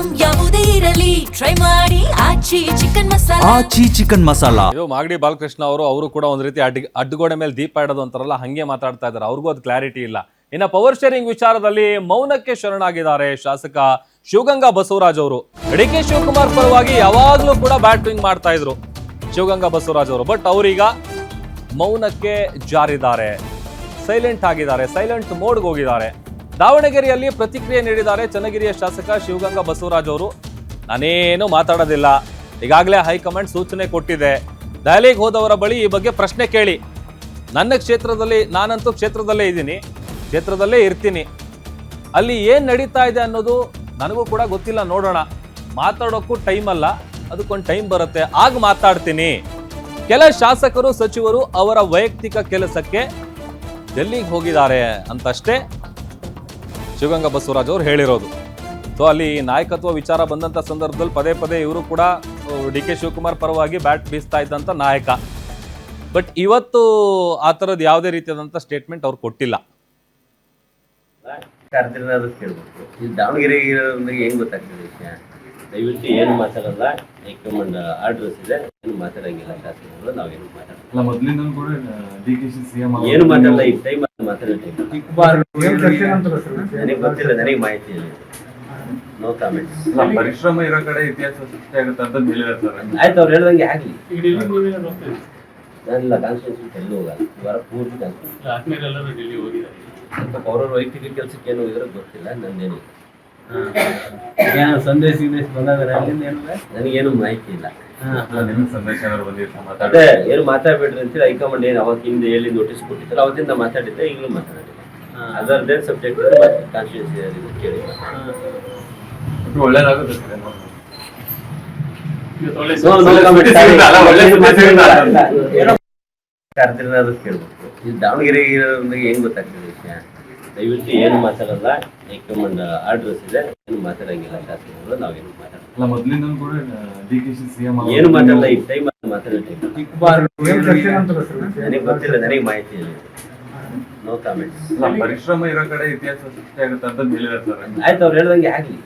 Item ಯಾವುದೇ ಇರಲಿ try ಮಾಡಿ ಆಚಿ ಚಿಕನ್ ಮಸಾಲಾ. ಆಚಿ ಚಿಕನ್ ಮಸಾಲಾ. ಇದು ಮಾಗಡಿ ಬಾಲಕೃಷ್ಣ ಅವರು ಕೂಡ ಒಂದು ರೀತಿ ಅಡ್ಡಗೋಡೆ ಮೇಲೆ ದೀಪ ಇಡೋದು ಅಂತಾರಲ್ಲ ಹಂಗೆ ಮಾತಾಡ್ತಾ ಇದ್ದಾರೆ. ಅವ್ರಿಗೂ ಅದು ಕ್ಲಾರಿಟಿ ಇಲ್ಲ. ಇನ್ನು ಪವರ್ ಶೇರಿಂಗ್ ವಿಚಾರದಲ್ಲಿ ಮೌನಕ್ಕೆ ಶರಣಾಗಿದ್ದಾರೆ ಶಾಸಕ ಶಿವಗಂಗಾ ಬಸವರಾಜ್ ಅವರು. ಡಿ.ಕೆ. ಶಿವಕುಮಾರ್ ಪರವಾಗಿ ಯಾವಾಗ್ಲೂ ಕೂಡ ಬ್ಯಾಟಿಂಗ್ ಮಾಡ್ತಾ ಇದ್ರು ಶಿವಗಂಗಾ ಬಸವರಾಜ್ ಅವರು. ಬಟ್ ಅವರೀಗ ಮೌನಕ್ಕೆ ಜಾರಿದ್ದಾರೆ, ಸೈಲೆಂಟ್ ಆಗಿದ್ದಾರೆ, ಸೈಲೆಂಟ್ ಮೋಡ್ಗೆ ಹೋಗಿದ್ದಾರೆ. ದಾವಣಗೆರೆಯಲ್ಲಿ ಪ್ರತಿಕ್ರಿಯೆ ನೀಡಿದ್ದಾರೆ ಚನ್ನಗಿರಿಯ ಶಾಸಕ ಶಿವಗಂಗಾ ಬಸವರಾಜ್ ಅವರು. ನಾನೇನು ಮಾತಾಡೋದಿಲ್ಲ, ಈಗಾಗಲೇ ಹೈಕಮಾಂಡ್ ಸೂಚನೆ ಕೊಟ್ಟಿದೆ. ದೆಹಲಿಗೆ ಹೋದವರ ಬಳಿ ಈ ಬಗ್ಗೆ ಪ್ರಶ್ನೆ ಕೇಳಿ. ನನ್ನ ಕ್ಷೇತ್ರದಲ್ಲಿ, ನಾನಂತೂ ಕ್ಷೇತ್ರದಲ್ಲೇ ಇದ್ದೀನಿ, ಕ್ಷೇತ್ರದಲ್ಲೇ ಇರ್ತೀನಿ. ಅಲ್ಲಿ ಏನು ನಡೀತಾ ಇದೆ ಅನ್ನೋದು ನನಗೂ ಕೂಡ ಗೊತ್ತಿಲ್ಲ. ನೋಡೋಣ, ಮಾತಾಡೋಕ್ಕೂ ಟೈಮ್ ಅಲ್ಲ, ಅದಕ್ಕೊಂದು ಟೈಮ್ ಬರುತ್ತೆ, ಆಗ ಮಾತಾಡ್ತೀನಿ. ಕೆಲ ಶಾಸಕರು ಸಚಿವರು ಅವರ ವೈಯಕ್ತಿಕ ಕೆಲಸಕ್ಕೆ ಡೆಲ್ಲಿಗೆ ಹೋಗಿದ್ದಾರೆ ಅಂತಷ್ಟೇ ಶಿವಗಂಗಾ ಬಸವರಾಜ್ ಅವರು ಹೇಳಿರೋದು. ಸೊ ಅಲ್ಲಿ ನಾಯಕತ್ವ ವಿಚಾರ ಬಂದಂಥ ಸಂದರ್ಭದಲ್ಲಿ ಪದೇ ಪದೇ ಇವರು ಕೂಡ ಡಿ.ಕೆ. ಶಿವಕುಮಾರ್ ಪರವಾಗಿ ಬ್ಯಾಟ್ ಬೀಸ್ತಾ ಇದ್ದಂಥ ನಾಯಕ. ಬಟ್ ಇವತ್ತು ಆ ಥರದ್ದು ಯಾವುದೇ ರೀತಿಯಾದಂಥ ಸ್ಟೇಟ್ಮೆಂಟ್ ಅವ್ರು ಕೊಟ್ಟಿಲ್ಲ. ಕೇಳ್ಬೇಕು. ಈ ದಾವಣಗೆರೆಗೆ ಏನ್ ಗೊತ್ತಾಗ್ತದೆ ವಿಷಯ? ದಯವಿಟ್ಟು ಏನು ಮಾತಾಡಲ್ಲ, ಹೈಕಮಾಂಡ್ ಆರ್ಡರ್ಸ್ ಇದೆ, ಏನು ಮಾತಾಡಂಗಿಲ್ಲ ಶಾಸಕರು, ನಾವೇನು ಮಾತಾಡಲ್ಲ. ಮೊದಲಿಂದ ಕೂಡ ಡಿ.ಕೆ.ಶಿ ಸಿಎಂ ಏನು ಮಾತಾಡಲ್ಲ, ಈ ಟೈಮ್ ಮಾತಾಡೋ ಟೈಮ್. ನನಗೆ ಗೊತ್ತಿಲ್ಲ, ನನಗೆ ಮಾಹಿತಿ ಇಲ್ಲ. No comments. ಪರಿಶ್ರಮ ಇರೋ ಕಡೆ ಇತಿಹಾಸ ಸೃಷ್ಟಿ ಆಗುತ್ತೆ ಅಂತ ಹೇಳಿದಾರೆ ಸರ್. ಆಯ್ತು, ಅವ್ರು ಹೇಳ್ದಂಗೆ ಆಗ್ಲಿ. ನಾನಿಲ್ಲ, ಕಾನ್ಸ್ಟಿಟ್ಯೂನ್ಸಿ ಎಲ್ಲಿ ಹೋಗಲ್ಲ, ಈ ವಾರ ಪೂರ್ತಿ ಕಾನ್ಸ್ಟಿಟ್ಯೂನ್ಸಿ. ಅವ್ರವ್ರ ವೈಯಕ್ತಿಕ ಕೆಲಸಕ್ಕೆ ಏನು ಹೋಗಿದ್ರೆ ಗೊತ್ತಿಲ್ಲ, ನಂದೇನಿಲ್ಲ. ಸಂದೇಶ ಬಂದಾದ್ರೆ ನನಗೇನು ಮಾಹಿತಿ ಇಲ್ಲ. ಸಂದೇಶ ಅದೇ ಏನು ಮಾತಾಡ್ಬೇಡ್ರಿ ಅಂತೇಳಿ ಹೈಕಮಾಂಡ್ ಏನು ಅವಾಗ ಹಿಂದೆ ಹೇಳಿ ನೋಟಿಸ್ ಕೊಟ್ಟಿದ್ರು, ಅವತ್ತಿಂದ ಮಾತಾಡಿದ್ದೆ, ಈಗಲೂ ಮಾತಾಡಿದ್ದೆ. ಅದರದ್ದೇ ಸಬ್ಜೆಕ್ಟ್ ಕಾನ್ಸ್ಟಿಟ್ಯೂನ್ಸಿ ಕೇಳಿ ಒಳ್ಳೇದಾಗುತ್ತೆ. ಕೇಳ್ಬೇಕು. ಈ ದಾವಣಗೆರೆಗೆ ಏನ್ ಗೊತ್ತಾಗ್ತದೆ ವಿಷಯ? ದಯವಿಟ್ಟು ಏನು ಮಾತಾಡಲ್ಲ, ಹೈಕಮಾಂಡ್ ಆರ್ಡರ್ಸ್ ಇದೆ, ಏನು ಮಾತಾಡಂಗಿಲ್ಲ ಶಾಸಕರು, ನಾವೇನು ಮಾತಾಡಲ್ಲ. ಮೊದಲಿಂದ ಕೂಡ ಡಿ.ಕೆ.ಶಿ ಸಿಎಂ ಏನು ಮಾತಾಡಲ್ಲ, ಈ ಟೈಮ್ ಮಾತಾಡೋ ಟೈಮ್. ನನಗೆ ಗೊತ್ತಿಲ್ಲ, ನನಗೆ ಮಾಹಿತಿ ಇಲ್ಲ. No comments. ಪರಿಶ್ರಮ ಇರೋ ಕಡೆ ಇತಿಹಾಸ ಸೃಷ್ಟಿ ಆಗುತ್ತೆ ಅಂತ ಹೇಳಿದಾರೆ ಸರ್. ಆಯ್ತು, ಅವ್ರು ಹೇಳ್ದಂಗೆ ಆಗ್ಲಿ.